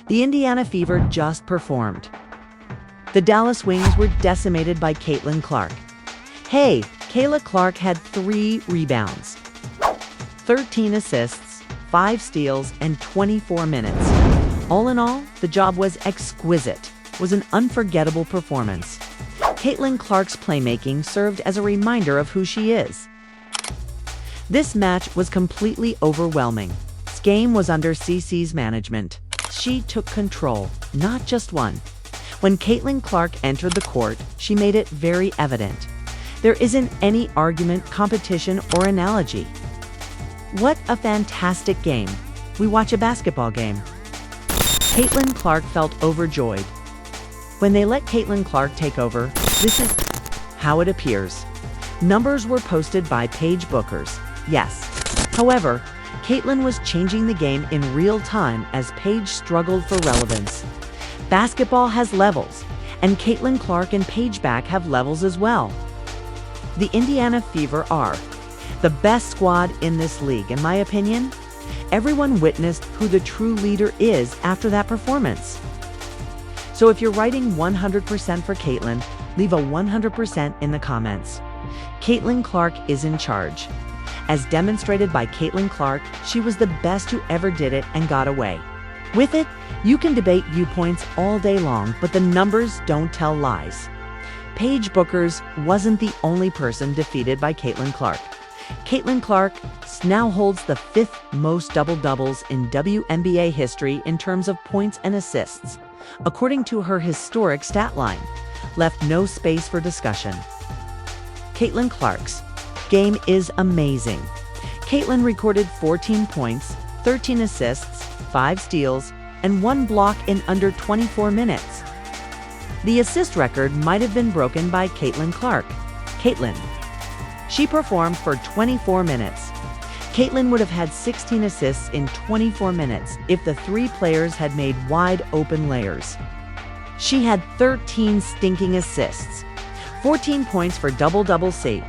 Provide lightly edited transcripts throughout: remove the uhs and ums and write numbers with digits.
The Indiana Fever just performed. The Dallas Wings were decimated by Caitlin Clark. Hey, Kayla Clark had 3 rebounds, 13 assists, 5 steals, and 24 minutes. All in all, the job was exquisite. It was an unforgettable performance. Caitlin Clark's playmaking served as a reminder of who she is. This match was completely overwhelming. This game was under CC's management. She took control, not just one. When Caitlin Clark entered the court, she made it very evident. There isn't any argument, competition, or analogy. What a fantastic game. We watch a basketball game. Caitlin Clark felt overjoyed. When they let Caitlin Clark take over, this is how it appears. Numbers were posted by Paige Bueckers, yes. However, Caitlin was changing the game in real time as Paige struggled for relevance. Basketball has levels, and Caitlin Clark and Paige Bueckers have levels as well. The Indiana Fever are the best squad in this league, in my opinion. Everyone witnessed who the true leader is after that performance. So if you're writing 100% for Caitlin, leave a 100% in the comments. Caitlin Clark is in charge. As demonstrated by Caitlin Clark, she was the best who ever did it and got away with it. You can debate viewpoints all day long, but the numbers don't tell lies. Paige Bueckers wasn't the only person defeated by Caitlin Clark. Caitlin Clark now holds the 5th most double-doubles in WNBA history in terms of points and assists, according to her historic stat line. Left no space for discussion. Caitlin Clark's game is amazing. Caitlin recorded 14 points, 13 assists, 5 steals, and 1 block in under 24 minutes. The assist record might have been broken by Caitlin Clark. She performed for 24 minutes. Caitlin would have had 16 assists in 24 minutes if the 3 players had made wide-open layers. She had 13 stinking assists, 14 points for double-double C.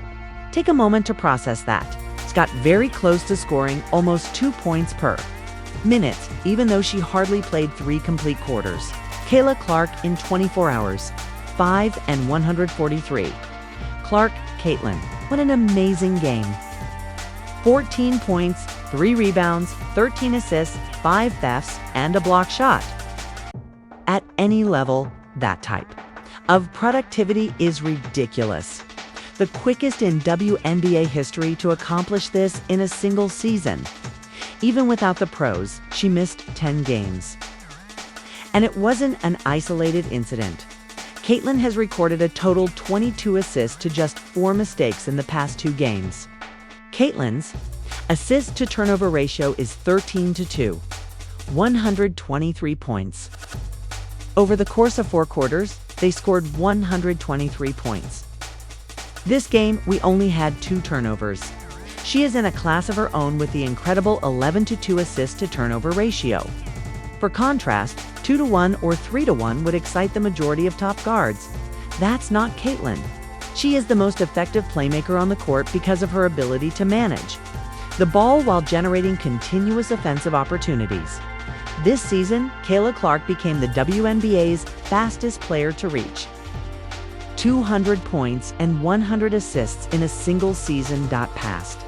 Take a moment to process that. It's got very close to scoring almost 2 points per minute, even though she hardly played 3 complete quarters. Kayla Clark in 24 hours, 5 and 143. Clark, Caitlin, what an amazing game. 14 points, 3 rebounds, 13 assists, 5 thefts, and a block shot. At any level, that type of productivity is ridiculous. The quickest in WNBA history to accomplish this in a single season. Even without the pros, she missed 10 games. And it wasn't an isolated incident. Caitlin has recorded a total 22 assists to just 4 mistakes in the past 2 games. Caitlin's assist-to-turnover ratio is 13-2, 123 points. Over the course of 4 quarters, they scored 123 points. This game, we only had 2 turnovers. She is in a class of her own with the incredible 11-2 assist-to-turnover ratio. For contrast, 2-1 or 3-1 would excite the majority of top guards. That's not Caitlin. She is the most effective playmaker on the court because of her ability to manage the ball while generating continuous offensive opportunities. This season, Kayla Clark became the WNBA's fastest player to reach 200 points and 100 assists in a single season. Passed.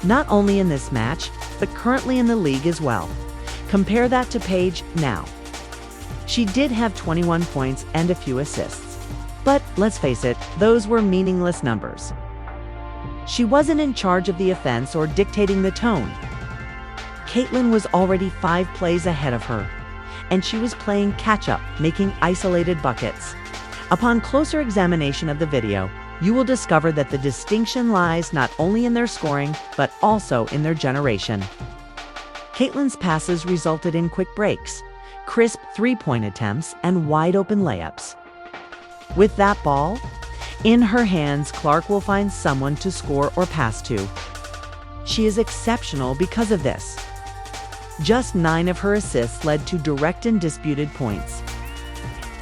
Not only in this match, but currently in the league as well. Compare that to Paige now. She did have 21 points and a few assists. But let's face it, those were meaningless numbers. She wasn't in charge of the offense or dictating the tone. Caitlin was already 5 plays ahead of her, and she was playing catch-up, making isolated buckets. Upon closer examination of the video, you will discover that the distinction lies not only in their scoring, but also in their generation. Caitlin's passes resulted in quick breaks, crisp 3-point attempts, and wide-open layups. With that ball in her hands, Clark will find someone to score or pass to. She is exceptional because of this. Just 9 of her assists led to direct and disputed points,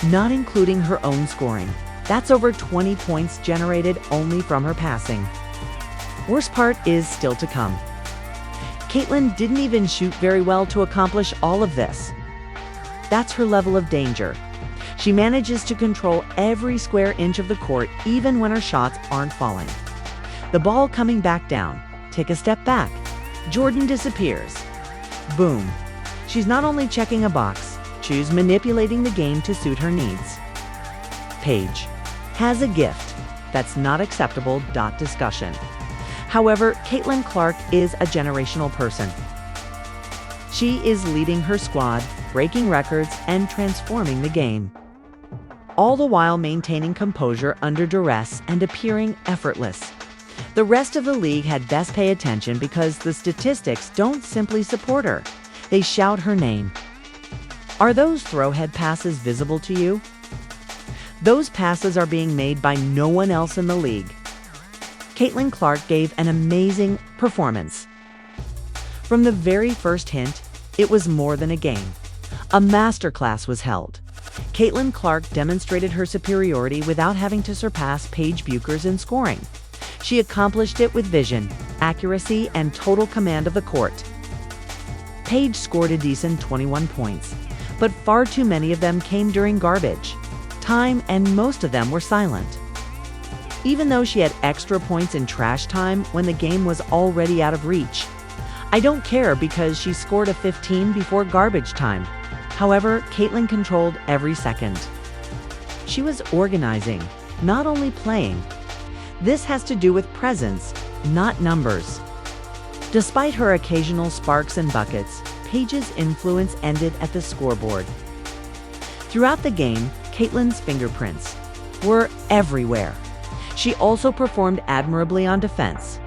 not including her own scoring. That's over 20 points generated only from her passing. Worst part is still to come. Caitlin didn't even shoot very well to accomplish all of this. That's her level of danger. She manages to control every square inch of the court, even when her shots aren't falling. The ball coming back down. Take a step back. Jordan disappears. Boom. She's not only checking a box, she's manipulating the game to suit her needs. Paige has a gift. That's not acceptable. Discussion. However, Caitlin Clark is a generational person. She is leading her squad, breaking records, and transforming the game, all the while maintaining composure under duress and appearing effortless. The rest of the league had best pay attention because the statistics don't simply support her. They shout her name. Are those throwhead passes visible to you? Those passes are being made by no one else in the league. Caitlin Clark gave an amazing performance. From the very first hint, it was more than a game. A masterclass was held. Caitlin Clark demonstrated her superiority without having to surpass Paige Bueckers in scoring. She accomplished it with vision, accuracy, and total command of the court. Paige scored a decent 21 points, but far too many of them came during garbage time, and most of them were silent. Even though she had extra points in trash time when the game was already out of reach. I don't care because she scored a 15 before garbage time. However, Caitlin controlled every second. She was organizing, not only playing. This has to do with presence, not numbers. Despite her occasional sparks and buckets, Paige's influence ended at the scoreboard. Throughout the game, Caitlin's fingerprints were everywhere. She also performed admirably on defense.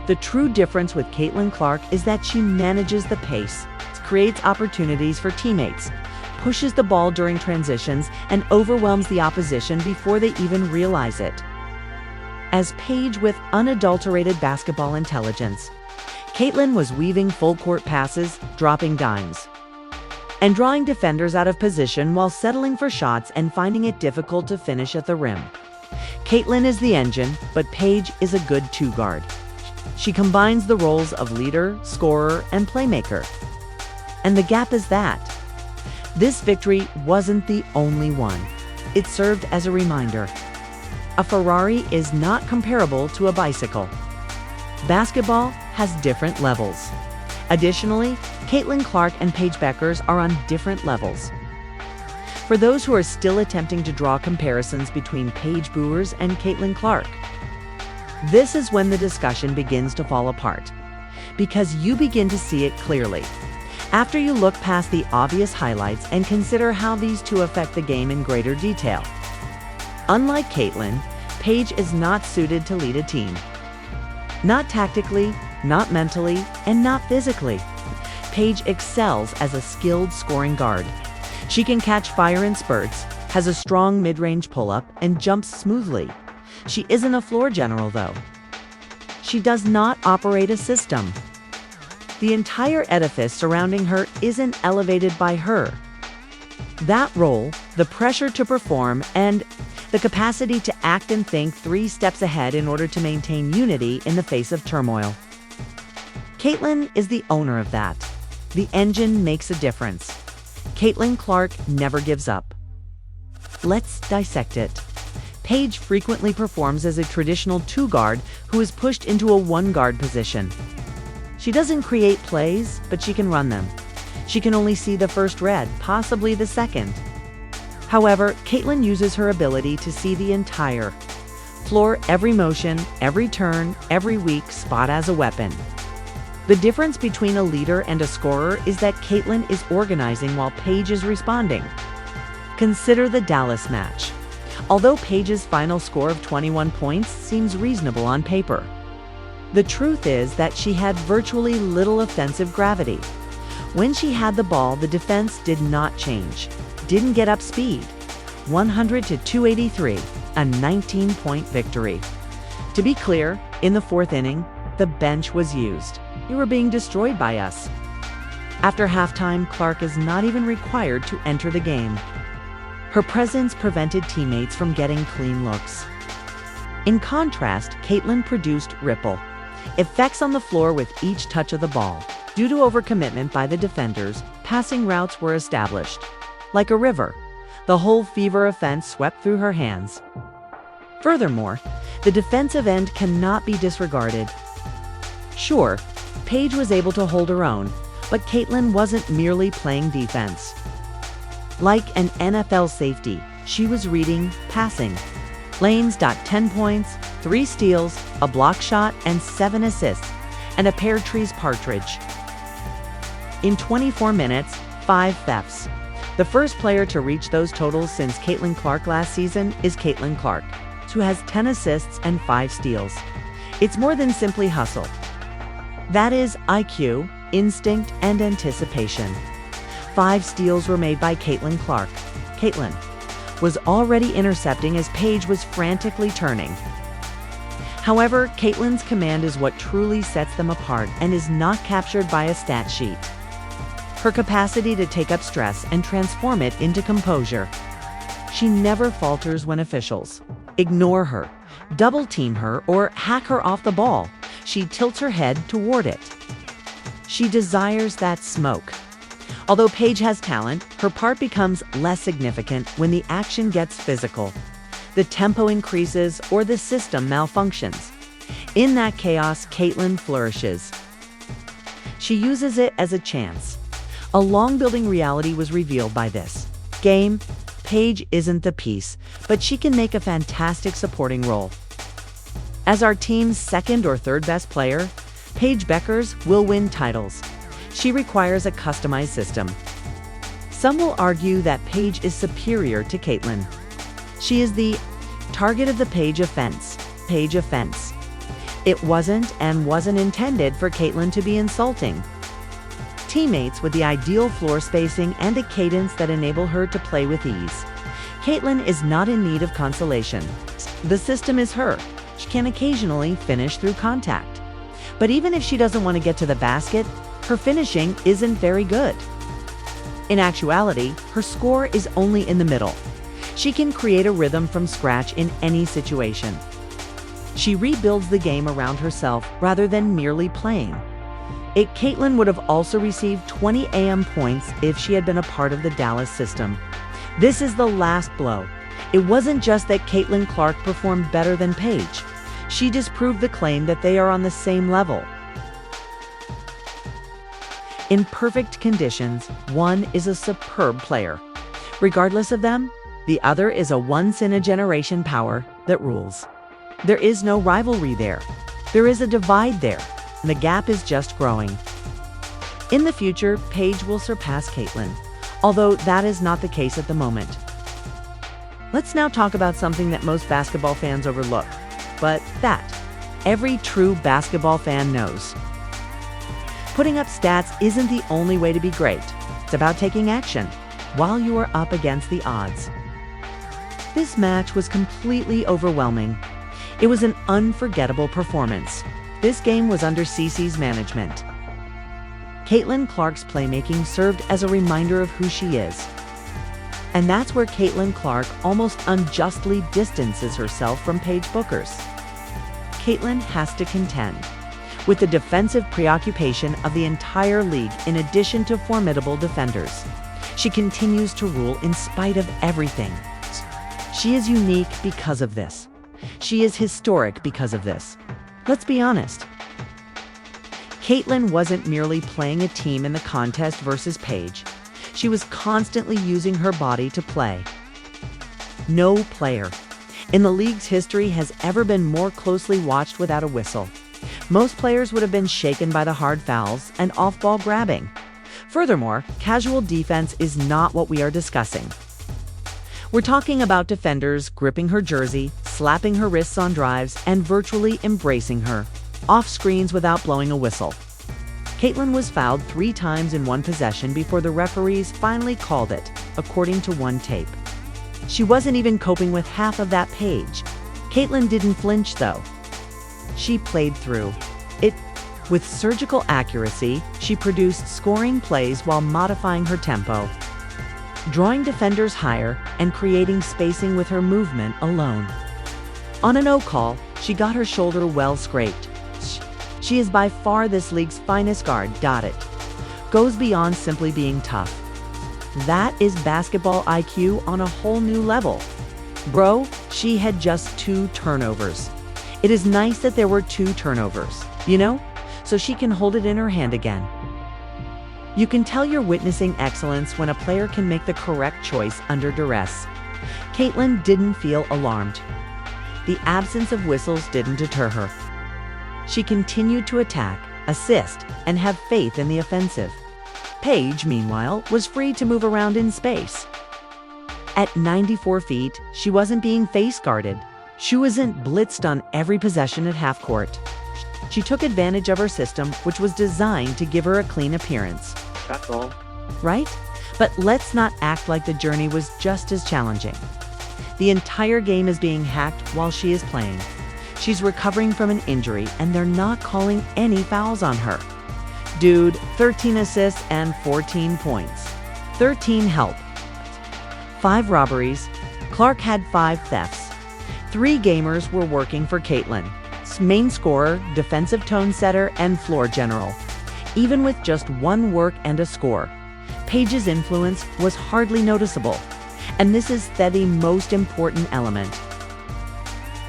The true difference with Caitlin Clark is that she manages the pace, creates opportunities for teammates, pushes the ball during transitions, and overwhelms the opposition before they even realize it. As Paige with unadulterated basketball intelligence, Caitlin was weaving full-court passes, dropping dimes, and drawing defenders out of position while settling for shots and finding it difficult to finish at the rim. Caitlin is the engine, but Paige is a good two-guard. She combines the roles of leader, scorer, and playmaker. And the gap is that. This victory wasn't the only one. It served as a reminder. A Ferrari is not comparable to a bicycle. Basketball has different levels. Additionally, Caitlin Clark and Paige Bueckers are on different levels. For those who are still attempting to draw comparisons between Paige Bueckers and Caitlin Clark, this is when the discussion begins to fall apart, because you begin to see it clearly. After you look past the obvious highlights and consider how these two affect the game in greater detail. Unlike Caitlin, Paige is not suited to lead a team. Not tactically, not mentally, and not physically. Paige excels as a skilled scoring guard. She can catch fire in spurts, has a strong mid-range pull-up, and jumps smoothly. She isn't a floor general, though. She does not operate a system. The entire edifice surrounding her isn't elevated by her. That role, the pressure to perform, and the capacity to act and think 3 steps ahead in order to maintain unity in the face of turmoil. Caitlin is the owner of that. The engine makes a difference. Caitlin Clark never gives up. Let's dissect it. Paige frequently performs as a traditional two-guard who is pushed into a one-guard position. She doesn't create plays, but she can run them. She can only see the first red, possibly the second. However, Caitlin uses her ability to see the entire floor, every motion, every turn, every weak spot as a weapon. The difference between a leader and a scorer is that Caitlin is organizing while Paige is responding. Consider the Dallas match. Although Paige's final score of 21 points seems reasonable on paper, the truth is that she had virtually little offensive gravity. When she had the ball, the defense did not change, didn't get up speed. 100 to 283, a 19-point victory. To be clear, in the 4th inning, the bench was used. You were being destroyed by us. After halftime, Clark is not even required to enter the game. Her presence prevented teammates from getting clean looks. In contrast, Caitlin produced ripple effects on the floor with each touch of the ball. Due to overcommitment by the defenders, passing routes were established. like a river. The whole Fever offense swept through her hands. Furthermore, the defensive end cannot be disregarded. Sure, Paige was able to hold her own, but Caitlin wasn't merely playing defense. Like an NFL safety, she was reading, passing. Lanes got 10 points, 3 steals, a block shot, and 7 assists, and a pear tree's partridge. In 24 minutes, 5 thefts. The first player to reach those totals since Caitlin Clark last season is Caitlin Clark, who has 10 assists and 5 steals. It's more than simply hustle. That is IQ, instinct, and anticipation. 5 steals were made by Caitlin Clark. Caitlin was already intercepting as Paige was frantically turning. However, Caitlin's command is what truly sets them apart and is not captured by a stat sheet. Her capacity to take up stress and transform it into composure. She never falters when officials ignore her, double team her, or hack her off the ball. She tilts her head toward it. She desires that smoke. Although Paige has talent, her part becomes less significant when the action gets physical. The tempo increases or the system malfunctions. In that chaos, Caitlin flourishes. She uses it as a chance. A long-building reality was revealed by this game. Paige isn't the piece, but she can make a fantastic supporting role. As our team's second or third best player, Paige Bueckers will win titles. She requires a customized system. Some will argue that Paige is superior to Caitlin. She is the target of the Paige offense. Paige offense. It wasn't intended for Caitlin to be insulting. Teammates with the ideal floor spacing and a cadence that enable her to play with ease. Caitlin is not in need of consolation. The system is her. She can occasionally finish through contact. But even if she doesn't want to get to the basket, her finishing isn't very good. In actuality, her score is only in the middle. She can create a rhythm from scratch in any situation. She rebuilds the game around herself rather than merely playing. Caitlin would have also received 20 AM points if she had been a part of the Dallas system. This is the last blow. It wasn't just that Caitlin Clark performed better than Paige. She disproved the claim that they are on the same level. In perfect conditions, one is a superb player. Regardless of them, the other is a once-in-a-generation power that rules. There is no rivalry there. There is a divide there. The gap is just growing. In the future, Paige will surpass Caitlin, although that is not the case at the moment. Let's now talk about something that most basketball fans overlook, but that every true basketball fan knows. Putting up stats isn't the only way to be great. It's about taking action while you are up against the odds. This match was completely overwhelming. It was an unforgettable performance. This game was under Cece's management. Caitlin Clark's playmaking served as a reminder of who she is. And that's where Caitlin Clark almost unjustly distances herself from Paige Bueckers. Caitlin has to contend with the defensive preoccupation of the entire league in addition to formidable defenders. She continues to rule in spite of everything. She is unique because of this. She is historic because of this. Let's be honest. Caitlin wasn't merely playing a team in the contest versus Paige. She was constantly using her body to play. No player in the league's history has ever been more closely watched without a whistle. Most players would have been shaken by the hard fouls and off-ball grabbing. Furthermore, casual defense is not what we are discussing. We're talking about defenders gripping her jersey, slapping her wrists on drives, and virtually embracing her off screens without blowing a whistle. Caitlin was fouled 3 times in one possession before the referees finally called it, according to one tape. She wasn't even coping with half of that page. Caitlin didn't flinch, though. She played through it. With surgical accuracy, she produced scoring plays while modifying her tempo, drawing defenders higher and creating spacing with her movement alone. On a no call, she got her shoulder well scraped. She is by far this league's finest guard. It goes beyond simply being tough. That is basketball IQ on a whole new level. Bro, she had just 2 turnovers. It is nice that there were 2 turnovers, so she can hold it in her hand again. You can tell you're witnessing excellence when a player can make the correct choice under duress. Caitlin didn't feel alarmed. The absence of whistles didn't deter her. She continued to attack, assist, and have faith in the offensive. Paige, meanwhile, was free to move around in space. At 94 feet, she wasn't being face-guarded. She wasn't blitzed on every possession at half court. She took advantage of her system, which was designed to give her a clean appearance. That's all. Right? But let's not act like the journey was just as challenging. The entire game is being hacked while she is playing. She's recovering from an injury, and they're not calling any fouls on her. Dude, 13 assists and 14 points. 13 help. 5 robberies. Clark had 5 thefts. 3 gamers were working for Caitlin. Main scorer, defensive tone setter, and floor general. Even with just 1 work and a score, Paige's influence was hardly noticeable. And this is the most important element.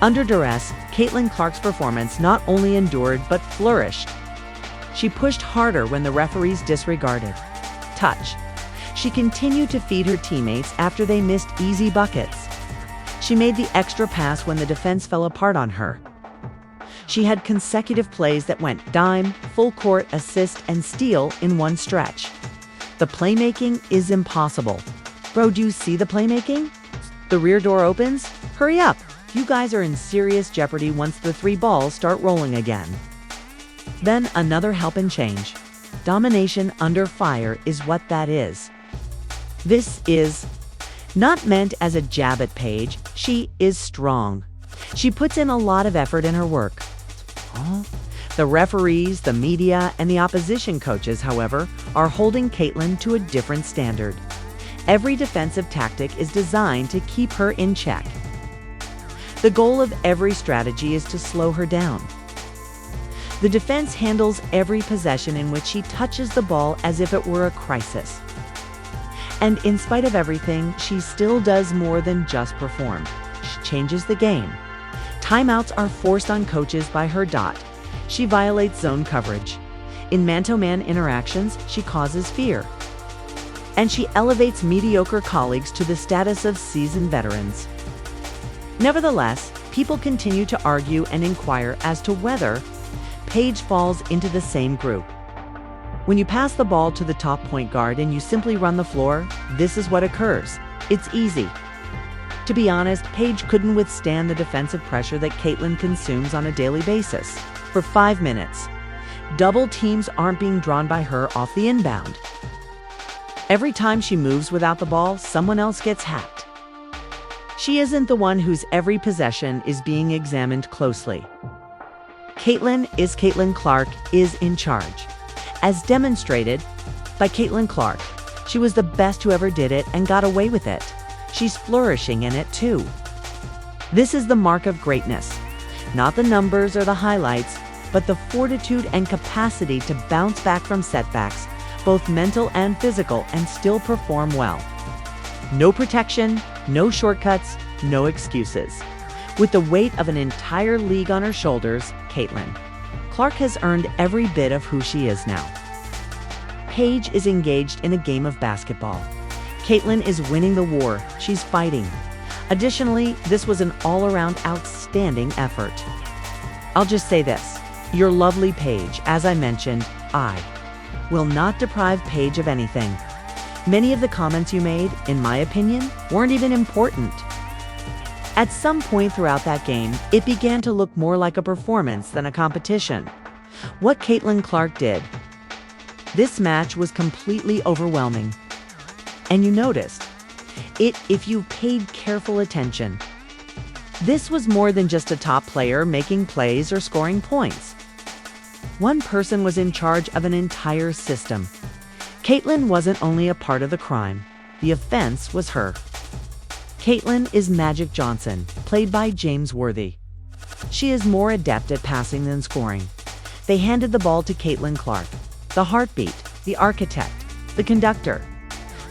Under duress, Caitlin Clark's performance not only endured but flourished. She pushed harder when the referees disregarded. Touch. She continued to feed her teammates after they missed easy buckets. She made the extra pass when the defense fell apart on her. She had consecutive plays that went dime, full court, assist, and steal in one stretch. The playmaking is impossible. Bro, do you see the playmaking? The rear door opens? Hurry up! You guys are in serious jeopardy once the 3 balls start rolling again. Then another help and change. Domination under fire is what that is. This is not meant as a jab at Paige. She is strong. She puts in a lot of effort in her work. The referees, the media, and the opposition coaches, however, are holding Caitlin to a different standard. Every defensive tactic is designed to keep her in check. The goal of every strategy is to slow her down. The defense handles every possession in which she touches the ball as if it were a crisis. And in spite of everything, she still does more than just perform. She changes the game. Timeouts are forced on coaches by her. She violates zone coverage. In man-to-man interactions, she causes fear. And she elevates mediocre colleagues to the status of seasoned veterans. Nevertheless, people continue to argue and inquire as to whether Paige falls into the same group. When you pass the ball to the top point guard and you simply run the floor, this is what occurs. It's easy. To be honest, Paige couldn't withstand the defensive pressure that Caitlin consumes on a daily basis. For 5 minutes, double teams aren't being drawn by her off the inbound. Every time she moves without the ball, someone else gets hacked. She isn't the one whose every possession is being examined closely. Caitlin Clark is in charge. As demonstrated by Caitlin Clark, she was the best who ever did it and got away with it. She's flourishing in it too. This is the mark of greatness. Not the numbers or the highlights, but the fortitude and capacity to bounce back from setbacks, both mental and physical, and still perform well. No protection, no shortcuts, no excuses. With the weight of an entire league on her shoulders, Caitlin Clark has earned every bit of who she is now. Paige is engaged in a game of basketball. Caitlin is winning the war. She's fighting. Additionally, this was an all-around outstanding effort. I'll just say this. Your lovely Paige, as I mentioned, I will not deprive Paige of anything. Many of the comments you made, in my opinion, weren't even important. At some point throughout that game, it began to look more like a performance than a competition. What Caitlin Clark did, this match was completely overwhelming. And you noticed it if you paid careful attention. This was more than just a top player making plays or scoring points. One person was in charge of an entire system. Caitlin wasn't only a part of the crime. The offense was her. Caitlin is Magic Johnson, played by James Worthy. She is more adept at passing than scoring. They handed the ball to Caitlin Clark, the heartbeat, the architect, the conductor.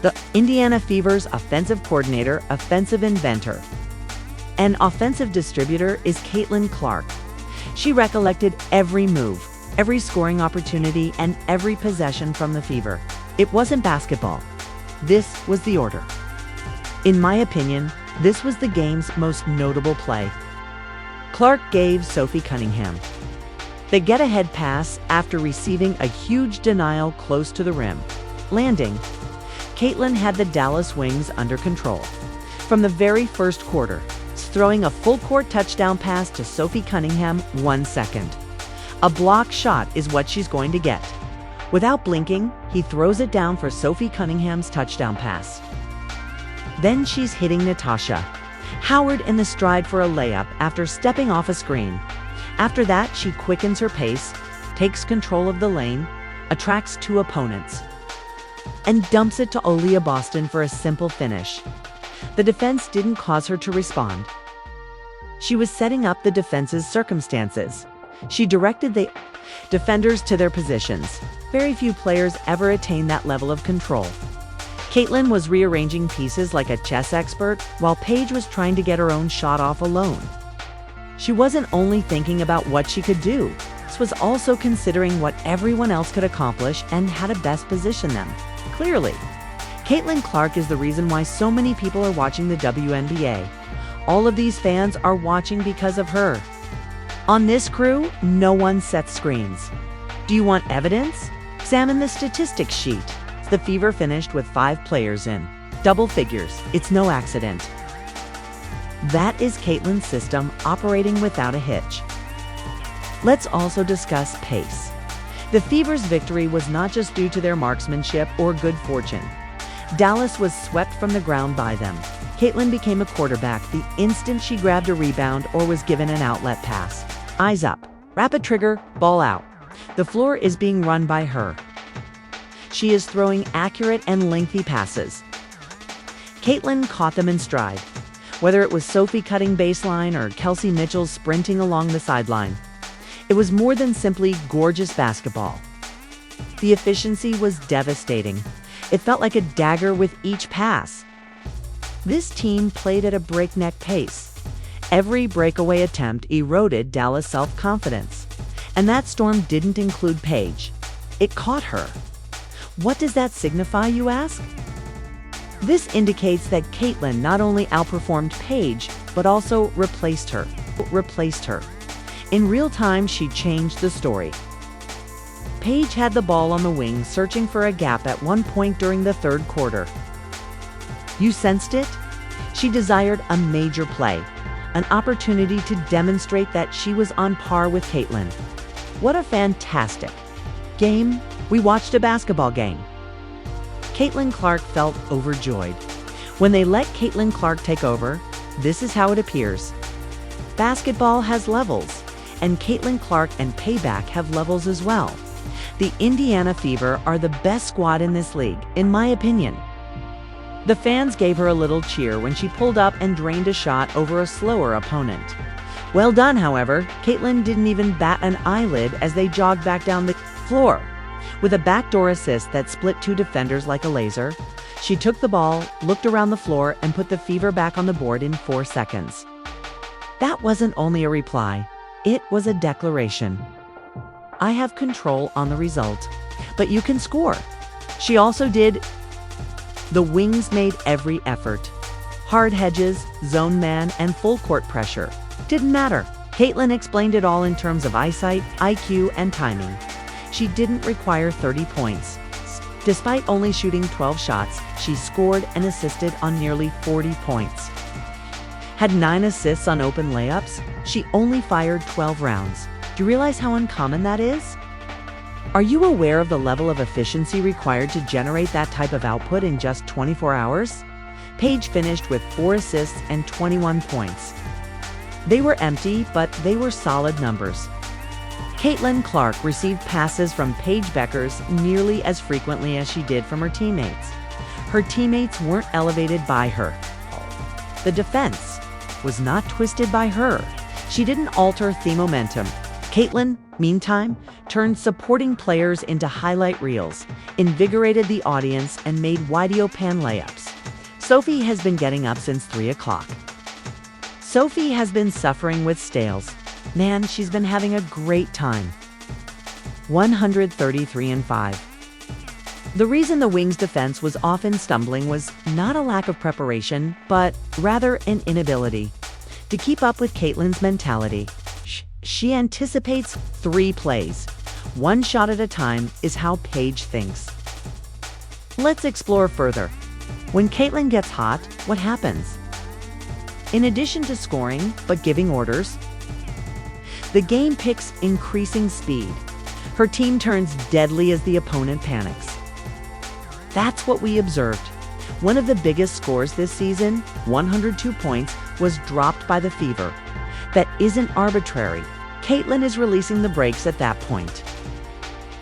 The Indiana Fever's offensive coordinator, offensive inventor, and offensive distributor is Caitlin Clark. She recollected every move, every scoring opportunity, and every possession from the Fever. It wasn't basketball. This was the order. In my opinion, this was the game's most notable play. Clark gave Sophie Cunningham the get-ahead pass after receiving a huge denial close to the rim. Landing, Caitlin had the Dallas Wings under control. From the very first quarter, throwing a full-court touchdown pass to Sophie Cunningham 1 second. A block shot is what she's going to get. Without blinking, he throws it down for Sophie Cunningham's touchdown pass. Then she's hitting Natasha Howard in the stride for a layup after stepping off a screen. After that, she quickens her pace, takes control of the lane, attracts 2 opponents, and dumps it to Aaliyah Boston for a simple finish. The defense didn't cause her to respond. She was setting up the defense's circumstances. She directed the defenders to their positions. Very few players ever attain that level of control. Caitlin was rearranging pieces like a chess expert, while Paige was trying to get her own shot off alone. She wasn't only thinking about what she could do, she was also considering what everyone else could accomplish and how to best position them. Clearly, Caitlin Clark is the reason why so many people are watching the WNBA. All of these fans are watching because of her. On this crew, no one sets screens. Do you want evidence? Examine the statistics sheet. The Fever finished with 5 players in double figures. It's no accident. That is Caitlin's system operating without a hitch. Let's also discuss pace. The Fever's victory was not just due to their marksmanship or good fortune. Dallas was swept from the ground by them. Caitlin became a quarterback the instant she grabbed a rebound or was given an outlet pass. Eyes up, rapid trigger, ball out. The floor is being run by her. She is throwing accurate and lengthy passes. Caitlin caught them in stride. Whether it was Sophie cutting baseline or Kelsey Mitchell sprinting along the sideline, it was more than simply gorgeous basketball. The efficiency was devastating. It felt like a dagger with each pass. This team played at a breakneck pace. Every breakaway attempt eroded Dallas' self-confidence. And that storm didn't include Paige. It caught her. What does that signify, you ask? This indicates that Caitlin not only outperformed Paige, but also replaced her. In real time, she changed the story. Paige had the ball on the wing, searching for a gap at one point during the third quarter. You sensed it? She desired a major play, an opportunity to demonstrate that she was on par with Caitlin. What a fantastic game. We watched a basketball game. Caitlin Clark felt overjoyed. When they let Caitlin Clark take over, this is how it appears. Basketball has levels, and Caitlin Clark and Payback have levels as well. The Indiana Fever are the best squad in this league, in my opinion. The fans gave her a little cheer when she pulled up and drained a shot over a slower opponent. Well done, however. Caitlin didn't even bat an eyelid as they jogged back down the floor. With a backdoor assist that split 2 defenders like a laser, she took the ball, looked around the floor, and put the Fever back on the board in 4 seconds. That wasn't only a reply, it was a declaration. I have control on the result, but you can score. She also did. The Wings made every effort. Hard hedges, zone man, and full court pressure. Didn't matter. Caitlin explained it all in terms of eyesight, IQ, and timing. She didn't require 30 points. Despite only shooting 12 shots, she scored and assisted on nearly 40 points. Had 9 assists on open layups, she only fired 12 rounds. Do you realize how uncommon that is? Are you aware of the level of efficiency required to generate that type of output in just 24 hours? Paige finished with 4 assists and 21 points. They were empty, but they were solid numbers. Caitlin Clark received passes from Paige Bueckers nearly as frequently as she did from her teammates. Her teammates weren't elevated by her. The defense was not twisted by her. She didn't alter the momentum. Caitlin, meantime, turned supporting players into highlight reels, invigorated the audience, and made wide-open layups. Sophie has been getting up since 3 o'clock. Sophie has been suffering with stales. Man, she's been having a great time. 133-5. The reason the Wings' defense was often stumbling was not a lack of preparation, but rather an inability to keep up with Caitlin's mentality. She anticipates 3 plays. 1 shot at a time is how Paige thinks. Let's explore further. When Caitlin gets hot, what happens? In addition to scoring, but giving orders, the game picks increasing speed. Her team turns deadly as the opponent panics. That's what we observed. One of the biggest scores this season, 102 points, was dropped by the Fever. That isn't arbitrary. Caitlin is releasing the brakes at that point.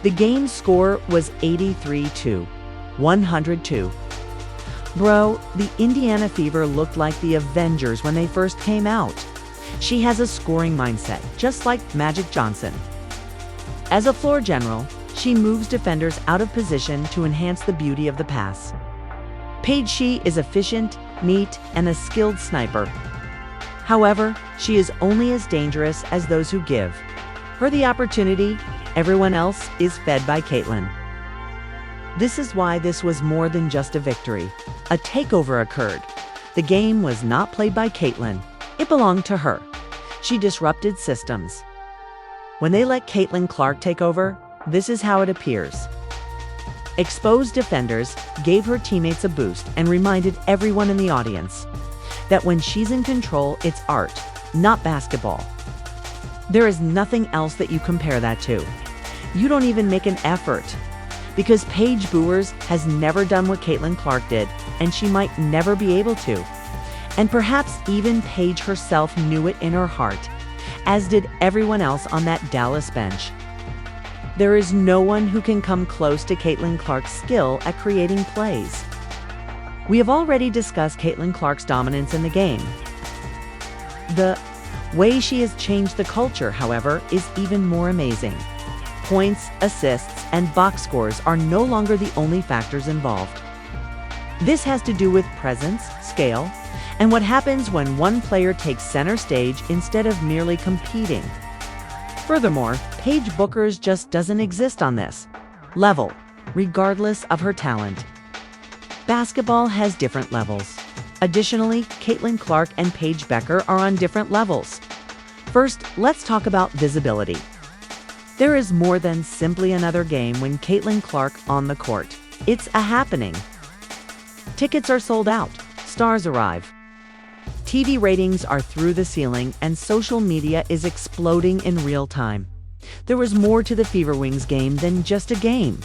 The game's score was 83-102. Bro, the Indiana Fever looked like the Avengers when they first came out. She has a scoring mindset, just like Magic Johnson. As a floor general, she moves defenders out of position to enhance the beauty of the pass. Paige is efficient, neat, and a skilled sniper. However, she is only as dangerous as those who give her the opportunity. Everyone else is fed by Caitlin. This is why this was more than just a victory. A takeover occurred. The game was not played by Caitlin. It belonged to her. She disrupted systems. When they let Caitlin Clark take over, this is how it appears. Exposed defenders gave her teammates a boost and reminded everyone in the audience that when she's in control, it's art, not basketball. There is nothing else that you compare that to. You don't even make an effort. Because Paige Bueckers has never done what Caitlin Clark did, and she might never be able to. And perhaps even Paige herself knew it in her heart, as did everyone else on that Dallas bench. There is no one who can come close to Caitlin Clark's skill at creating plays. We have already discussed Caitlin Clark's dominance in the game. The way she has changed the culture, however, is even more amazing. Points, assists, and box scores are no longer the only factors involved. This has to do with presence, scale, and what happens when one player takes center stage instead of merely competing. Furthermore, Paige Bueckers just doesn't exist on this level, regardless of her talent. Basketball has different levels. Additionally, Caitlin Clark and Paige Bueckers are on different levels. First, let's talk about visibility. There is more than simply another game when Caitlin Clark on the court. It's a happening. Tickets are sold out. Stars arrive. TV ratings are through the ceiling, and social media is exploding in real time. There was more to the Fever Wings game than just a game.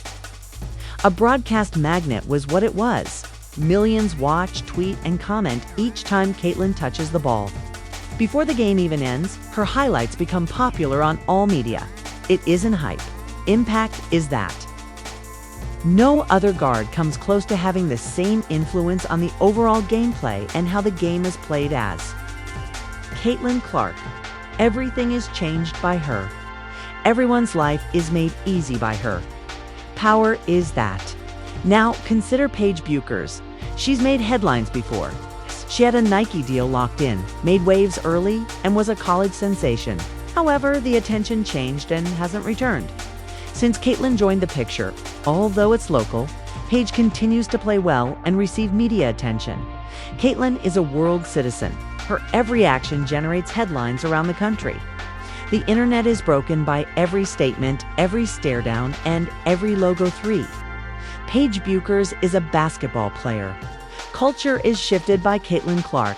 A broadcast magnet was what it was. Millions watch, tweet, and comment each time Caitlin touches the ball. Before the game even ends, her highlights become popular on all media. It isn't hype. Impact is that. No other guard comes close to having the same influence on the overall gameplay and how the game is played as Caitlin Clark. Everything is changed by her. Everyone's life is made easy by her. Power is that. Now consider Paige Bueckers. She's made headlines before. She had a Nike deal locked in, made waves early, and was a college sensation. However, the attention changed and hasn't returned. Since Caitlin joined the picture, although it's local, Paige continues to play well and receive media attention. Caitlin is a world citizen. Her every action generates headlines around the country. The internet is broken by every statement, every stare down, and every logo 3. Paige Bueckers is a basketball player. Culture is shifted by Caitlin Clark.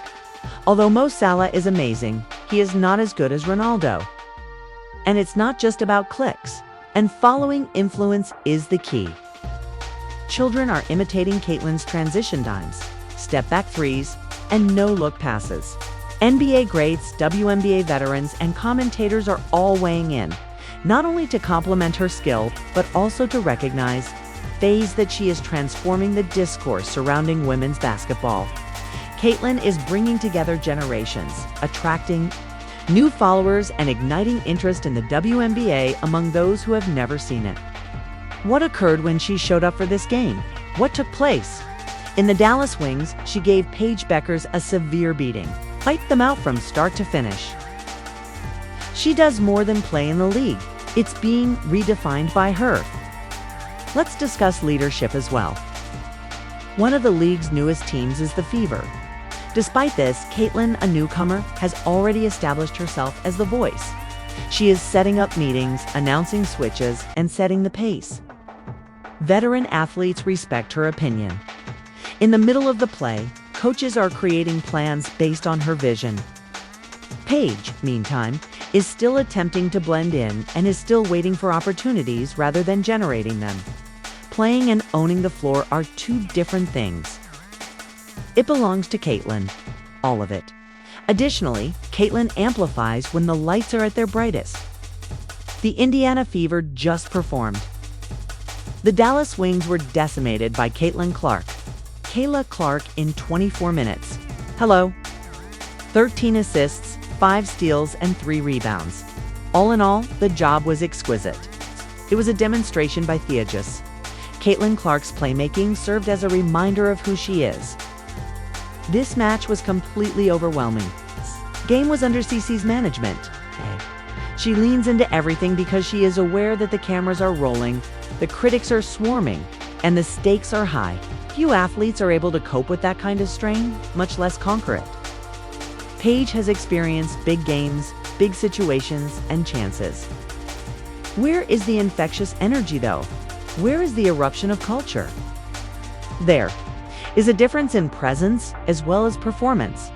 Although Mo Salah is amazing, he is not as good as Ronaldo. And it's not just about clicks. And following influence is the key. Children are imitating Caitlin's transition dimes, step-back threes, and no-look passes. NBA greats, WNBA veterans, and commentators are all weighing in, not only to compliment her skill, but also to recognize phase that she is transforming the discourse surrounding women's basketball. Caitlin is bringing together generations, attracting new followers and igniting interest in the WNBA among those who have never seen it. What occurred when she showed up for this game? What took place? In the Dallas Wings, she gave Paige Bueckers a severe beating, wiped them out from start to finish. She does more than play in the league. It's being redefined by her. Let's discuss leadership as well. One of the league's newest teams is the Fever. Despite this, Caitlin, a newcomer, has already established herself as the voice. She is setting up meetings, announcing switches, and setting the pace. Veteran athletes respect her opinion. In the middle of the play, coaches are creating plans based on her vision. Paige, meantime, is still attempting to blend in and is still waiting for opportunities rather than generating them. Playing and owning the floor are two different things. It belongs to Caitlin, all of it. Additionally, Caitlin amplifies when the lights are at their brightest. The Indiana Fever just performed. The Dallas Wings were decimated by Caitlin Clark. Kayla Clark in 24 minutes. Hello. 13 assists, 5 steals, and 3 rebounds. All in all, the job was exquisite. It was a demonstration by Theagus. Caitlin Clark's playmaking served as a reminder of who she is. This match was completely overwhelming. Game was under CC's management. She leans into everything because she is aware that the cameras are rolling, the critics are swarming, and the stakes are high. Few athletes are able to cope with that kind of strain, much less conquer it. Paige has experienced big games, big situations, and chances. Where is the infectious energy, though? Where is the eruption of culture? There is a difference in presence as well as performance.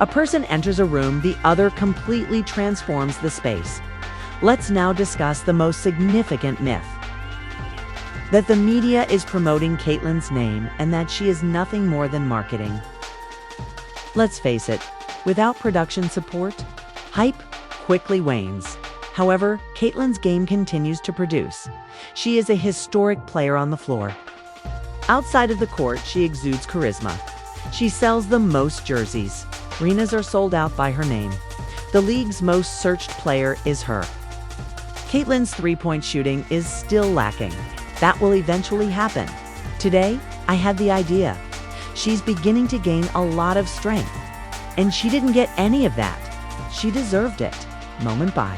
A person enters a room, the other completely transforms the space. Let's now discuss the most significant myth. That the media is promoting Caitlin's name and that she is nothing more than marketing. Let's face it, without production support, hype quickly wanes. However, Caitlin's game continues to produce. She is a historic player on the floor. Outside of the court, she exudes charisma. She sells the most jerseys. Arenas are sold out by her name. The league's most searched player is her. Caitlin's three-point shooting is still lacking. That will eventually happen. Today, I had the idea. She's beginning to gain a lot of strength. And she didn't get any of that. She deserved it, moment by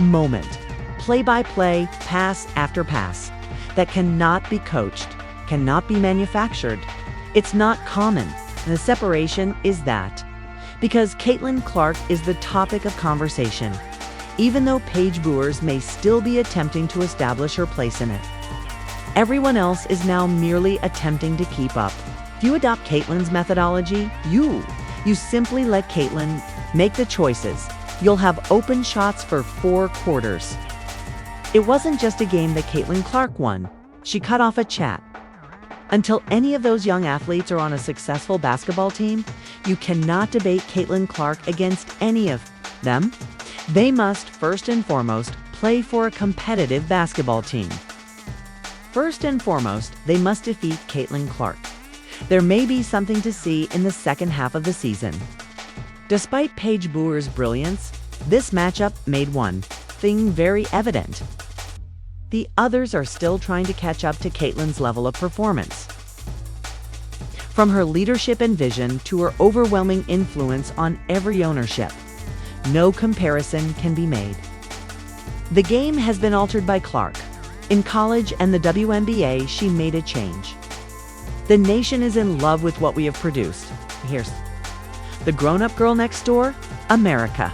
moment, play by play, pass after pass, that cannot be coached, cannot be manufactured. It's not common, and the separation is that. Because Caitlin Clark is the topic of conversation, even though Paige Bueckers may still be attempting to establish her place in it. Everyone else is now merely attempting to keep up. If you adopt Caitlin's methodology, you simply let Caitlin make the choices. You'll have open shots for 4 quarters. It wasn't just a game that Caitlin Clark won. She cut off a chat. Until any of those young athletes are on a successful basketball team, you cannot debate Caitlin Clark against any of them. They must, first and foremost, play for a competitive basketball team. First and foremost, they must defeat Caitlin Clark. There may be something to see in the second half of the season. Despite Paige Bueckers' brilliance, this matchup made one thing very evident. The others are still trying to catch up to Caitlin's level of performance. From her leadership and vision to her overwhelming influence on every ownership, no comparison can be made. The game has been altered by Clark. In college and the WNBA, she made a change. The nation is in love with what we have produced. Here's the grown-up girl next door, America.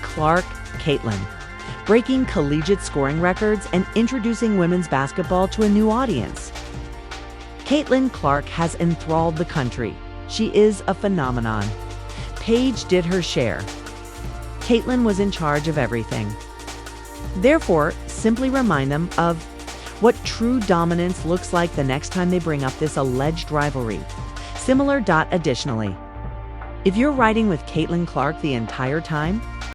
Clark, Caitlin. Breaking collegiate scoring records and introducing women's basketball to a new audience. Caitlin Clark has enthralled the country. She is a phenomenon. Paige did her share. Caitlin was in charge of everything. Therefore, simply remind them of what true dominance looks like the next time they bring up this alleged rivalry. Additionally, if you're riding with Caitlin Clark the entire time,